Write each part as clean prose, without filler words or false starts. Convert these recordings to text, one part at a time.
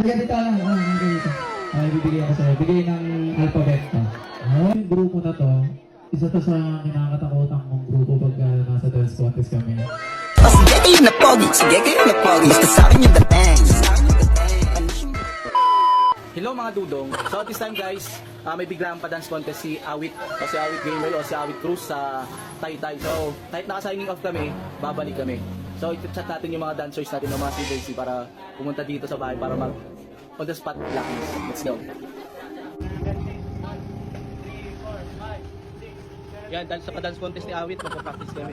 Ganito lang. Ganito. Bibigay ako sa'yo. Bigay ng alphabet to. Yung grupo na to, isa to sa kinakatakutan kong grupo pag nasa dance contest kami. Sige kayo na pogi, sige kayo na pogi. Basta sa akin yung dating. Hello mga dudong. So at this time guys, may biglang pa-dance contest si Awit o si Awit Gamer o si Awit Cruz sa Taytay. So kahit naka-signing off kami, babalik kami. So i-chat natin yung mga dancers natin ng mga CJC para pumunta dito sa bahay para mag on the spot blacklist. Let's go. Yan, dahil sa pa-dance contest ni Awit, magpa-practice kami.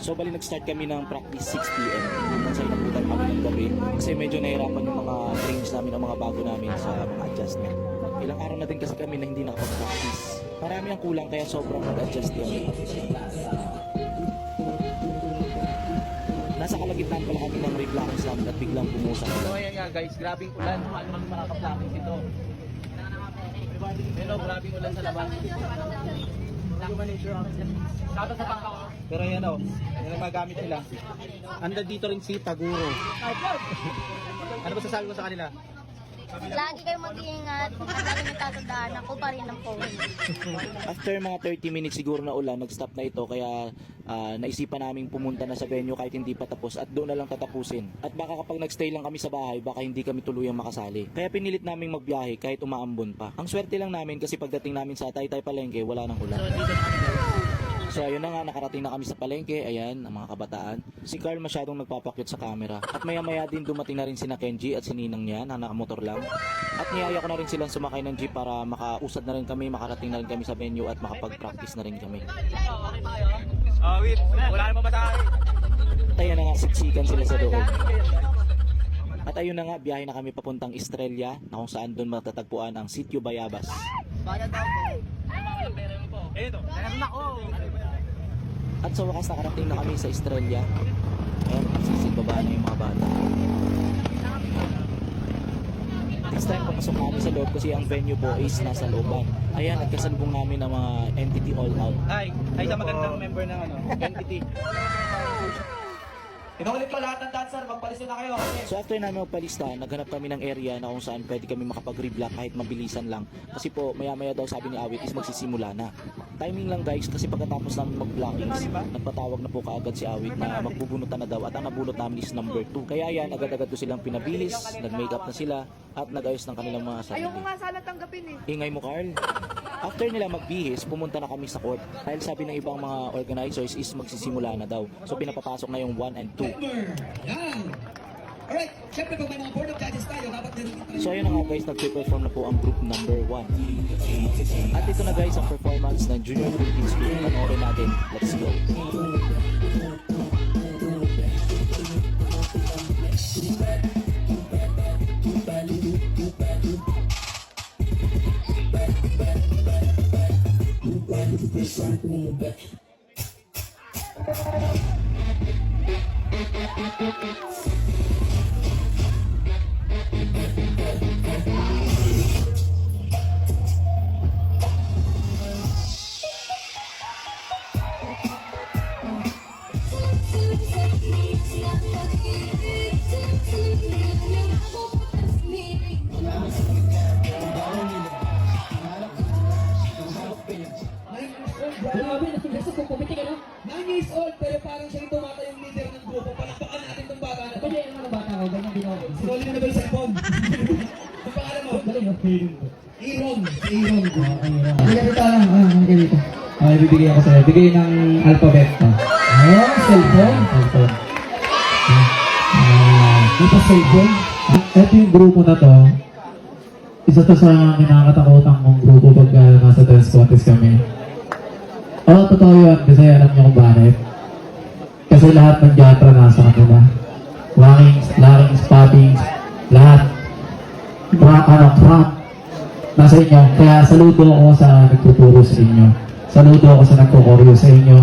So bali nag-start kami ng practice 6 PM hanggang sa inabutan kami ng gabi kasi medyo nahirapan yung mga trains namin o mga bago namin sa mga adjustment. Ilang araw na din kasi kami na hindi nakapag-practice. Marami ang kulang kaya sobrang mag-adjust kami. Nasa kalagitnaan pala kami ng reblocking slam at biglang pumusa. So ayan nga guys, grabing ulan. Paano mag makaka-blocking dito? Pero grabing ulan sa labas. Pero yan o, yan ang magamit nila. Anda dito rin si Taguro. Ano ba sasabi mo sa kanila? Lagi kayong mag-iingat. Kung lagi may tatandaan, ako pa rin ang phone. After mga 30 minutes siguro na ulan, nag-stop na ito. Kaya naisipan namin pumunta na sa venue kahit hindi pa tapos at doon na lang tatapusin. At baka kapag nagstay lang kami sa bahay, baka hindi kami tuluyang makasali. Kaya pinilit naming magbiyahe kahit umaambon pa. Ang swerte lang namin kasi pagdating namin sa Taytay Palengke, wala nang ulan. So ayun na nga, nakarating na kami sa palengke. Ayan, ang mga kabataan. Si Carl masyadong nagpapakyut sa camera. At maya maya din dumating na rin sina Kenji at si Ninang niya na nakamotor lang. At niyaya ko na rin silang sumakay ng jeep para makausad na rin kami, makarating na rin kami sa venue at makapag-practice na rin kami. Wait, wala na mamatay. At ayun na nga, siksikan sila sa loob. At ayun na nga, biyahe na kami papuntang Estrella na kung saan doon matatagpuan ang Sitio Bayabas. At sa wakas nakarating na kami sa Estrella. Ayan, nagsisibaba na yung mga bata. This time papasok namin sa loob kasi ang venue po is nasa looban. Ayan, at kasalubong namin ang mga entity all out. Hi sa magandang member ng entity. Inulit ko lahat ng dancer, magpalisin na kayo. So after namin magpalista, naghanap kami ng area na kung saan pwede kami makapag-reblock kahit mabilisan lang. Kasi po, maya-maya daw sabi ni Awit is magsisimula na. Timing lang guys, kasi pagkatapos namin mag-blockings, nagpatawag na po kaagad si Awit na magbubunutan na daw at ang nabunot namin is number 2. Kaya yan, agad-agad ko silang pinabilis, nag-makeup na sila at nag-ayos ng kanilang mga sarili. Ayoko nga sana tanggapin eh. Ingay mo, Carl. After nila magbihis, pumunta na kami sa court. Dahil sabi ng ibang mga organizers is magsisimula na daw. So pinapapasok na yung 1 and 2. Yan! Alright, syempre pag may mga board of judges tayo, dapat din. So ayun na nga guys, nag-perform na po ang group number 1. At ito na guys ang performance ng Junior Philippines Group. Panoorin natin. Let's go! Grabe, nasa pagpapiti ka na. 9 years old, pero parang siya yung tumata yung leader ng grupo. Palakpakan natin itong bata na. Pwede yung mga bata ko, ganyan din ako. Soli na ba yung cellphone? Ang pangalan mo? Dali, Irong. Ganito lang, ganito. Bibigay ako sa'yo. Bigay ng alphabet to. Cellphone? Cellphone. Ito cellphone? Ito yung grupo na to. Isa to sa kinakatakutan kong grupo pag nasa dance contest kami. Oo, totoo yun. Kasi alam niyo kung bakit. Kasi lahat ng jatra nasa kanila. Lockings, spottings, lahat. Crap. Nasa inyo. Kaya saludo ako sa nagtuturo sa inyo. Saludo ako sa nagkukoryo sa inyo.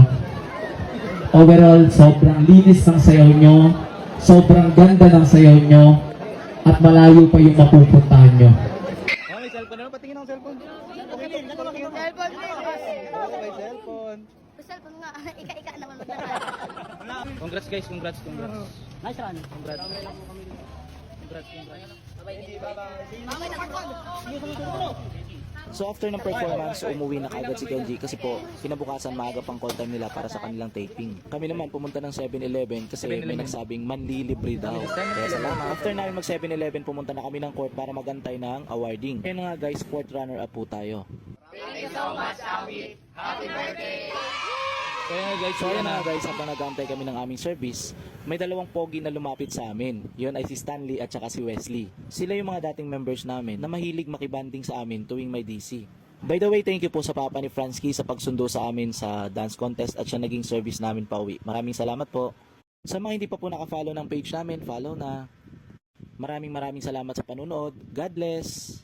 Overall, sobrang linis ng sayaw nyo. Sobrang ganda ng sayaw nyo. At malayo pa yung mapupuntahan nyo. May cellphone na, patingin ang cellphone. Cellphone din. May cellphone. Cellphone nga. Ika-ika naman. Congrats guys, congrats. Nice run. Congrats. So after ng performance, umuwi na kaagad si Kenji kasi po kinabukasan maaga pang call time nila para sa kanilang taping. Kami naman pumunta ng 7-Eleven kasi may nagsabing manlilibre daw. Kaya salamat. After namin mag 7-Eleven, pumunta na kami ng court para magantay ng awarding. Kaya nga guys, fourth runner up po tayo. So ayan na nga guys, habang nag-aantay kami ng aming service, may dalawang pogi na lumapit sa amin. Yun ay si Stanley at saka si Wesley. Sila yung mga dating members namin na mahilig makibanding sa amin tuwing may DC. By the way, thank you po sa papa ni Fransky sa pagsundo sa amin sa dance contest at siya naging service namin pauwi. Maraming salamat po. Sa mga hindi pa po nakafollow ng page namin, follow na. Maraming salamat sa panunood. God bless!